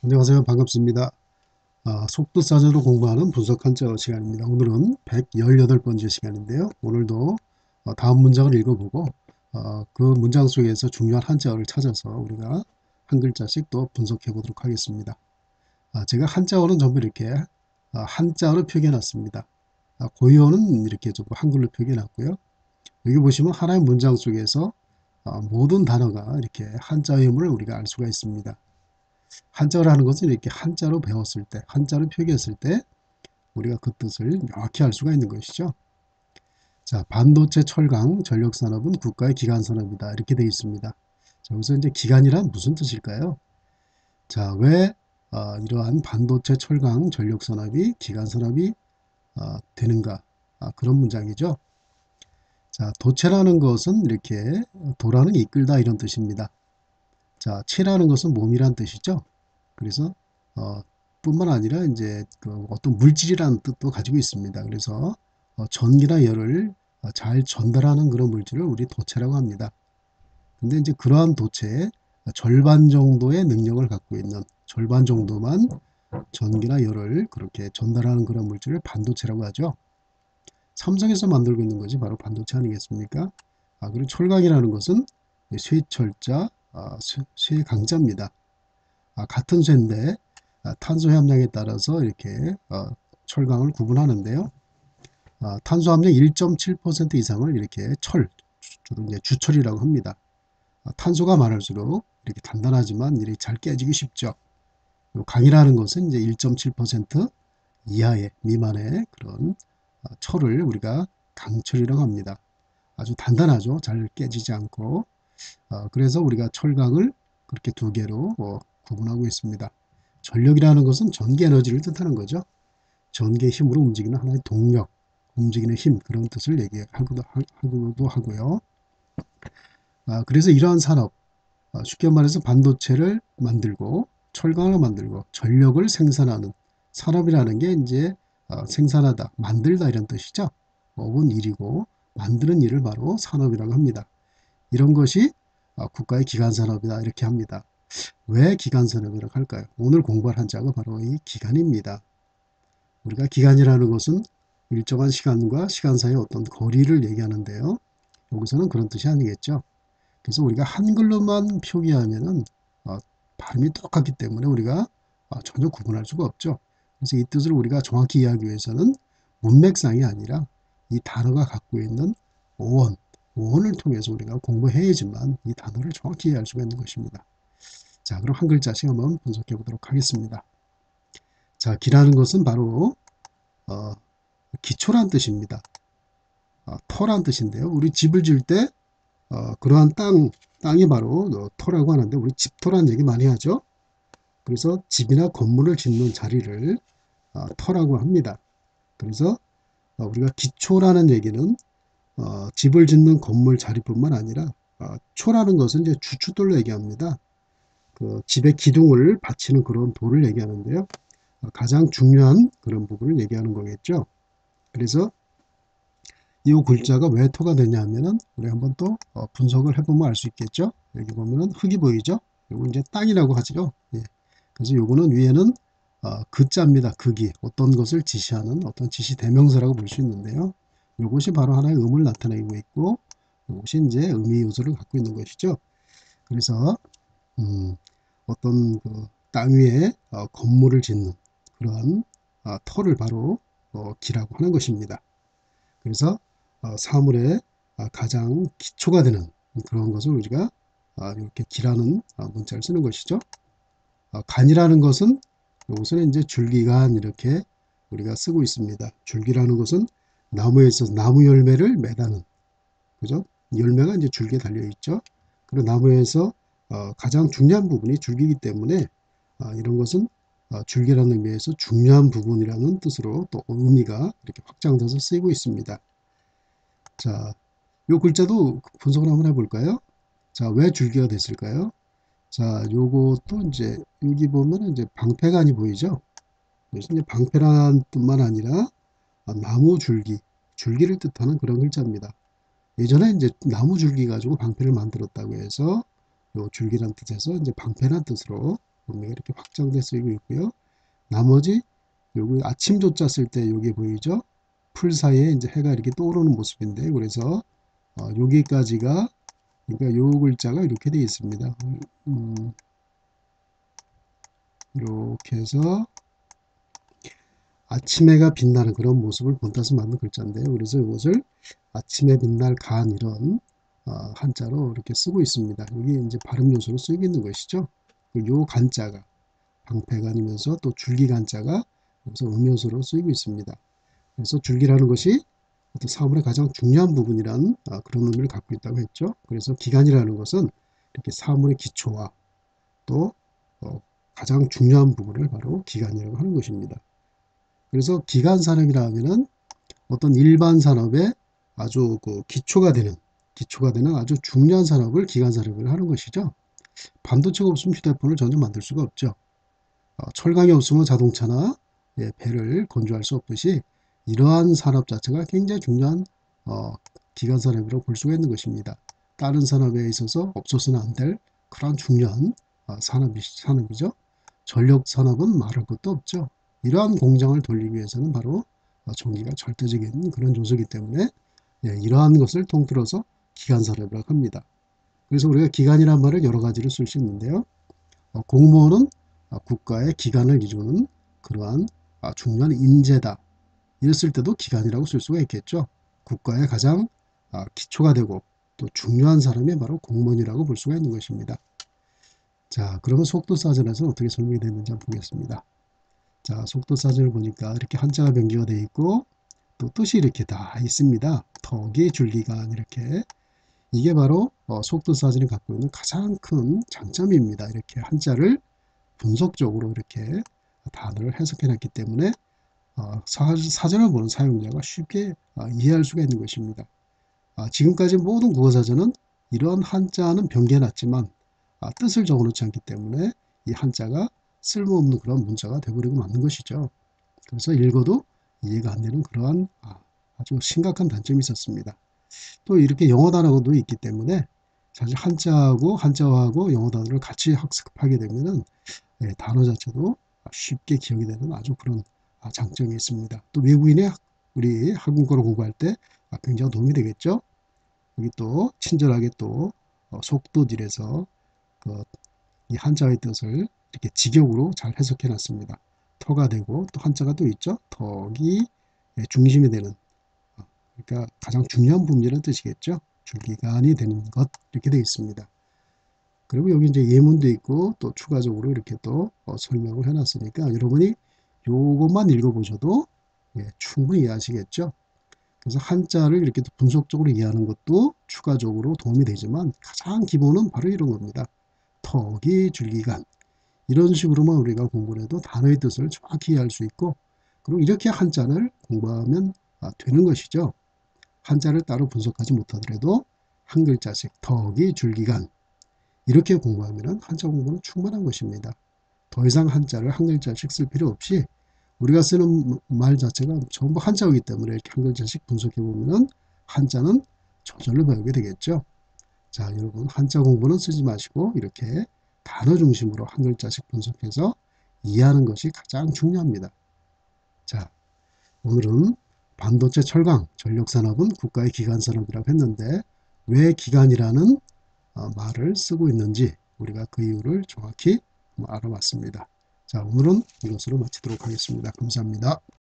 안녕하세요. 반갑습니다. 속뜻사전을 공부하는 분석 한자어 시간입니다. 오늘은 118번째 시간인데요. 오늘도 다음 문장을 읽어보고 그 문장 속에서 중요한 한자어를 찾아서 우리가 한 글자씩 또 분석해 보도록 하겠습니다. 제가 한자어는 전부 이렇게 한자어로 표기해 놨습니다. 고유어는 이렇게 좀 한글로 표기해 놨고요. 여기 보시면 하나의 문장 속에서 모든 단어가 이렇게 한자임을 우리가 알 수가 있습니다. 한자어라는 것은 이렇게 한자로 배웠을 때, 한자로 표기했을 때 우리가 그 뜻을 명확히 알 수가 있는 것이죠. 자, 반도체, 철강, 전력산업은 국가의 기간산업이다. 이렇게 되어 있습니다. 자, 여기서 이제 기간이란 무슨 뜻일까요? 자, 왜 이러한 반도체, 철강, 전력산업이 기간산업이 되는가? 그런 문장이죠. 자, 도체라는 것은 이렇게 도라는 이끌다 이런 뜻입니다. 자, 체라는 것은 몸이란 뜻이죠. 그래서 뿐만 아니라 이제 그 어떤 물질이라는 뜻도 가지고 있습니다. 그래서 전기나 열을 잘 전달하는 그런 물질을 우리 도체라고 합니다. 근데 이제 그러한 도체의 절반 정도의 능력을 갖고 있는 절반 정도만 전기나 열을 그렇게 전달하는 그런 물질을 반도체라고 하죠. 삼성에서 만들고 있는 것이 바로 반도체 아니겠습니까? 그리고 철강이라는 것은 쇠철자, 쇠강자입니다. 같은 쇠인데 탄소 함량에 따라서 이렇게 철강을 구분하는데요. 탄소 함량 1.7% 이상을 이렇게 주로 이제 주철이라고 합니다. 탄소가 많을수록 이렇게 단단하지만 이렇게 잘 깨지기 쉽죠. 강이라는 것은 이제 1.7% 이하의 미만의 그런 철을 우리가 강철이라고 합니다. 아주 단단하죠. 잘 깨지지 않고. 그래서 우리가 철강을 그렇게 두 개로 구분하고 있습니다. 전력이라는 것은 전기 에너지를 뜻하는 거죠. 전기의 힘으로 움직이는 하나의 동력, 움직이는 힘 그런 뜻을 얘기하기도 하고요. 그래서 이러한 산업, 쉽게 말해서 반도체를 만들고 철강을 만들고 전력을 생산하는 산업이라는 게 이제 생산하다, 만들다 이런 뜻이죠. 업은 일이고 만드는 일을 바로 산업이라고 합니다. 이런 것이 국가의 기간산업이다 이렇게 합니다. 왜 기간산업이라고 할까요? 오늘 공부할 한자가 바로 이 기간입니다. 우리가 기간이라는 것은 일정한 시간과 시간 사이의 어떤 거리를 얘기하는데요. 여기서는 그런 뜻이 아니겠죠. 그래서 우리가 한글로만 표기하면은 발음이 똑같기 때문에 우리가 전혀 구분할 수가 없죠. 그래서 이 뜻을 우리가 정확히 이해하기 위해서는 문맥상이 아니라 이 단어가 갖고 있는 어원, 어원을 통해서 우리가 공부해야지만 이 단어를 정확히 이해할 수가 있는 것입니다. 자, 그럼 한 글자씩 한번 분석해 보도록 하겠습니다. 자, 기라는 것은 바로 어, 기초란 뜻입니다. 터란 뜻인데요. 우리 집을 지을 때 그러한 땅이 바로 터라고 하는데 우리 집터란 얘기 많이 하죠. 그래서 집이나 건물을 짓는 자리를 터라고 합니다. 그래서 우리가 기초라는 얘기는 집을 짓는 건물 자리뿐만 아니라 초라는 것은 이제 주춧돌로 얘기합니다. 그 집의 기둥을 받치는 그런 돌을 얘기하는데요. 가장 중요한 그런 부분을 얘기하는 거겠죠. 그래서 이 글자가 왜 토가 되냐 하면은 우리 한번 또 분석을 해보면 알 수 있겠죠. 여기 보면은 흙이 보이죠. 요거 이제 땅이라고 하죠. 예. 그래서 요거는 위에는 그자입니다. 극이 어떤 것을 지시하는 어떤 지시 대명사라고 볼 수 있는데요. 요것이 바로 하나의 음을 나타내고 있고 요것이 이제 의미 요소를 갖고 있는 것이죠. 그래서 음, 어떤 그 땅 위에 건물을 짓는 그러한 터를 바로 기라고 하는 것입니다. 그래서 사물의 가장 기초가 되는 그런 것을 우리가 이렇게 기라는 문자를 쓰는 것이죠. 간이라는 것은 이것은 이제 줄기간 이렇게 우리가 쓰고 있습니다. 줄기라는 것은 나무에서 나무 열매를 매다는 그죠? 열매가 이제 줄기에 달려 있죠. 그리고 나무에서 가장 중요한 부분이 줄기이기 때문에 이런 것은 줄기라는 의미에서 중요한 부분이라는 뜻으로 또 의미가 이렇게 확장돼서 쓰이고 있습니다. 자, 요 글자도 분석을 한번 해볼까요? 자, 왜 줄기가 됐을까요? 자, 요것도 이제 여기 보면 이제 방패간이 보이죠? 그래서 이제 방패란 뿐만 아니라 나무 줄기, 줄기를 뜻하는 그런 글자입니다. 예전에 이제 나무 줄기 가지고 방패를 만들었다고 해서 요 줄기란 뜻에서 이제 방패란 뜻으로 분명히 이렇게 확장돼 쓰이고 있고요. 나머지 여기 아침조자 쓸 때 여기 보이죠? 풀 사이에 이제 해가 이렇게 떠오르는 모습인데, 그래서 여기까지가, 그러니까 요 글자가 이렇게 되어 있습니다. 이렇게 해서 아침해가 빛나는 그런 모습을 본따서 만든 글자인데요. 그래서 이것을 아침에 빛날 간, 이런 한자로 이렇게 쓰고 있습니다. 여기 이제 발음 요소로 쓰이고 있는 것이죠. 요 간자가 방패간이면서 또 줄기간자가 여기서 음요소로 쓰이고 있습니다. 그래서 줄기라는 것이 어떤 사물의 가장 중요한 부분이란 그런 의미를 갖고 있다고 했죠. 그래서 기간이라는 것은 이렇게 사물의 기초와 또 가장 중요한 부분을 바로 기간이라고 하는 것입니다. 그래서 기간 산업이라 하면은 어떤 일반 산업의 아주 기초가 되는 아주 중요한 산업을 기간 산업을 하는 것이죠. 반도체가 없으면 휴대폰을 전혀 만들 수가 없죠. 철강이 없으면 자동차나 배를 건조할 수 없듯이 이러한 산업 자체가 굉장히 중요한 기간 산업이라고 볼 수가 있는 것입니다. 다른 산업에 있어서 없어서는 안 될 그런 중요한 산업이죠. 전력 산업은 말할 것도 없죠. 이러한 공장을 돌리기 위해서는 바로 전기가 절대적인 그런 요소이기 때문에 이러한 것을 통틀어서 기간 산업이라고 합니다. 그래서 우리가 기간이란 말을 여러 가지로 쓸 수 있는데요. 공무원은 국가의 기간을 이루는 그러한 중요한 인재다. 이랬을 때도 기간이라고 쓸 수가 있겠죠. 국가의 가장 기초가 되고 또 중요한 사람이 바로 공무원이라고 볼 수가 있는 것입니다. 자, 그러면 속도사전에서 어떻게 설명이 되는지 한번 보겠습니다. 자, 속도사전을 보니까 이렇게 한자가 병기가 되어 있고 또 뜻이 이렇게 다 있습니다. 턱이 줄기간, 이렇게. 이게 바로 속도사전이 갖고 있는 가장 큰 장점입니다. 이렇게 한자를 분석적으로 이렇게 단어를 해석해 놨기 때문에 사전을 보는 사용자가 쉽게 이해할 수가 있는 것입니다. 지금까지 모든 국어사전은 이러한 한자는 병기해 놨지만 뜻을 적어 놓지 않기 때문에 이 한자가 쓸모없는 그런 문자가 되어버리고 마는 것이죠. 그래서 읽어도 이해가 안 되는 그러한 아주 심각한 단점이 있었습니다. 또 이렇게 영어 단어도 있기 때문에 사실 한자어하고 영어 단어를 같이 학습하게 되면은 단어 자체도 쉽게 기억이 되는 아주 그런 장점이 있습니다. 또 외국인이 우리 한국어를 공부할 때 굉장히 도움이 되겠죠. 여기 또 친절하게 또 속도질에서 이 한자의 뜻을 이렇게 직역으로 잘 해석해 놨습니다. 터가 되고 또 한자가 또 있죠. 턱이 중심이 되는, 그러니까 가장 중요한 부분이라는 뜻이겠죠. 줄기간이 되는 것, 이렇게 되어 있습니다. 그리고 여기 이제 예문도 있고 또 추가적으로 이렇게 또 설명을 해놨으니까 여러분이 요것만 읽어보셔도 충분히 이해하시겠죠. 그래서 한자를 이렇게 분석적으로 이해하는 것도 추가적으로 도움이 되지만 가장 기본은 바로 이런 겁니다. 턱이 줄기간, 이런 식으로만 우리가 공부를 해도 단어의 뜻을 정확히 이해할 수 있고, 그리고 이렇게 한자를 공부하면 되는 것이죠. 한자를 따로 분석하지 못하더라도 한 글자씩 턱이 줄기간, 이렇게 공부하면 한자 공부는 충분한 것입니다. 더 이상 한자를 한 글자씩 쓸 필요 없이 우리가 쓰는 말 자체가 전부 한자이기 때문에 이렇게 한 글자씩 분석해 보면 한자는 저절로 배우게 되겠죠. 자, 여러분, 한자 공부는 쓰지 마시고 이렇게 단어 중심으로 한 글자씩 분석해서 이해하는 것이 가장 중요합니다. 자, 오늘은 반도체 철강 전력산업은 국가의 기간산업이라고 했는데 왜 기간이라는 말을 쓰고 있는지 우리가 그 이유를 정확히 알아봤습니다. 자, 오늘은 이것으로 마치도록 하겠습니다. 감사합니다.